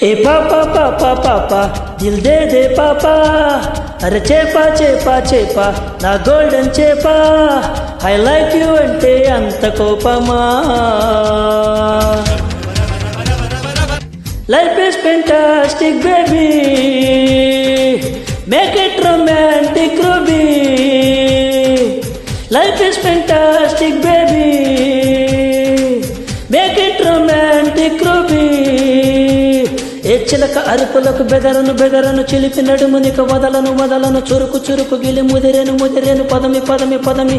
ఏ పాపా పాపా పాపా దిల్ దే దే పాపా, అరే చేపా చేపా చేపా నా గోల్డెన్ చేపా, ఐ లైక్ యూ అంటే అంత కోపమా. Life is fantastic baby, make it romantic Ruby. Life is fantastic baby, make it romantic Ruby. ఏ చిలక అరుపులకు బెదరను బెదరను చిలిపి నడుమునిక వదలను వదలను, చురుకు చురుకు గిలి ముదిరేను ముదిరేను పదమి పదమి పదమి.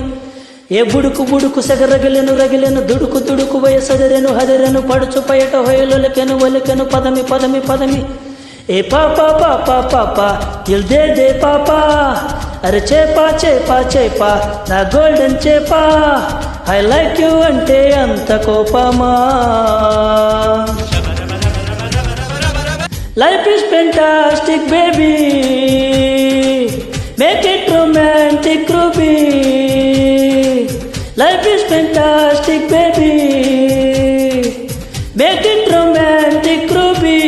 ఏ బుడుకు బుడుకు సెగరగిలెను రగిలెను, దుడుకు దుడుకు వయసెదరెను హదరెను, పడుచు పయట హొయలొలికెను ఒలికెను పదమి పదమి పదమి. ఏ పాపా పాపా పాపా దిల్ దే దే పాపా, అరే చేపా చేపా చేపా నా గోల్డెన్ చేపా, ఐ లైక్ యూ అంటే అంత కోపమా. Life is fantastic baby, make it romantic ruby. Life is fantastic baby, make it romantic ruby.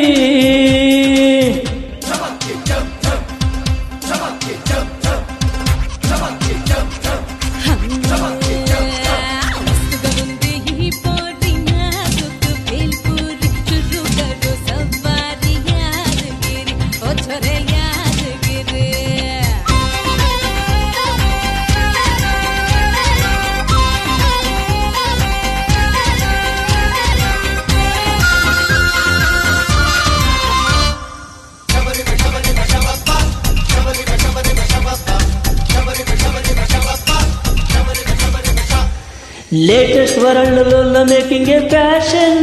Latest వరల్డ్లో making a fashion,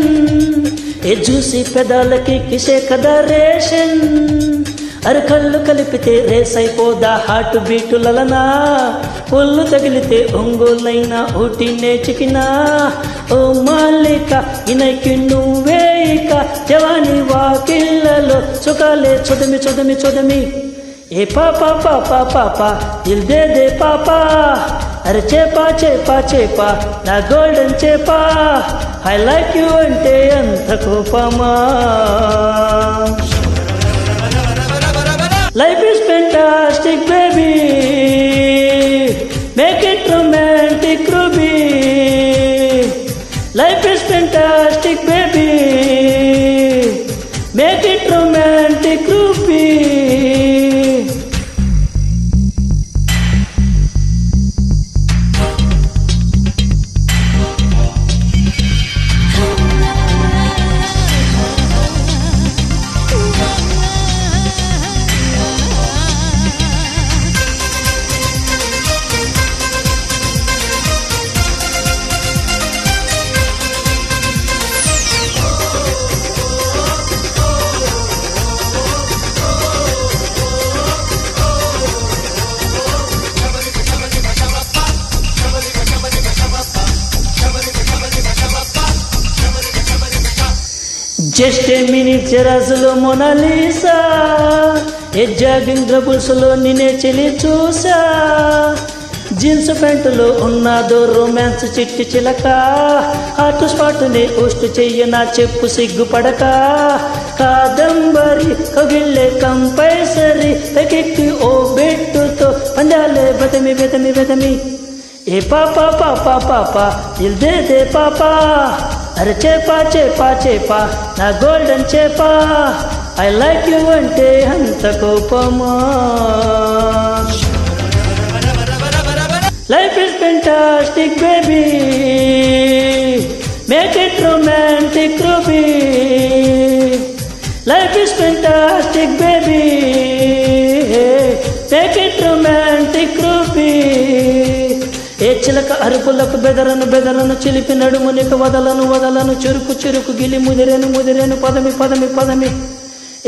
a juicy పెదాలకి కిసే కదా రేషన్. అర కళ్ళు కలిపితే రేస్ అయిపోదా హార్ట్ బీటులనా, ఒళ్ళు తగిలితే ఒంగోలైనా ఊటినే చికినా. ఓ మాలిక ఇనకి నువ్వేక, జవాని వాకిళ్ళలో సుఖాలే చొదమి చొదమి చొదమి. ఏ పాపా పాపా పాపా దిల్ దే దే పాపా, అరే చేపా చేపా చేపా నా గోల్డెన్ చేపా, ఐ లైక్ యూ అంటే అంత కోపమా. Life is fantastic baby, make it romantic Ruby. Life is fantastic baby, make it romantic Ruby. Just a minute చెరాసులో మొనాలిసా, ఏ జాగింగ్ ట్రబుల్స్లో నిన్నే చెలి చూసా. జీన్స్ ప్యాంటులో ఉన్నాదో రొమాన్స్ చిట్టి చిలక, హాట్ స్పాట్ని పోస్ట్ చెయ్య నా చెప్పు సిగ్గుపడక. కాదంబరి కగిళ్ళే కంపల్సరీ, తకెక్కి ఓ బెట్టుతో పందాలే బెతమి బెతమి బెతమి. ఏ పాపా పాపా పాపా దిల్ దే దే పాపా, అరే చేపా చేపా చేపా నా గోల్డెన్ చేపా, ఐ లైక్ యూ అంటే అంత కోపమా. Life is fantastic baby, make it romantic Ruby. Life is fantastic baby, make it romantic Ruby. ఏ చిలక అరుపులకు బెదరను బెదరను చిలిపి నడుమునిక వదలను వదలను, చురుకు చురుకు గిలి ముదిరేను ముదిరేను పదమి పదమి పదమి.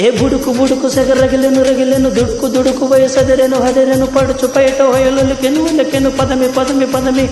ఏ బుడుకు బుడుకు సెగరగిలెను రగిలెను, దుడుకు దుడుకు వయసెదరెను హదరెను, పడుచు పయట హొయలొలికెను ఒలికెను పదమి పదమి పదమి.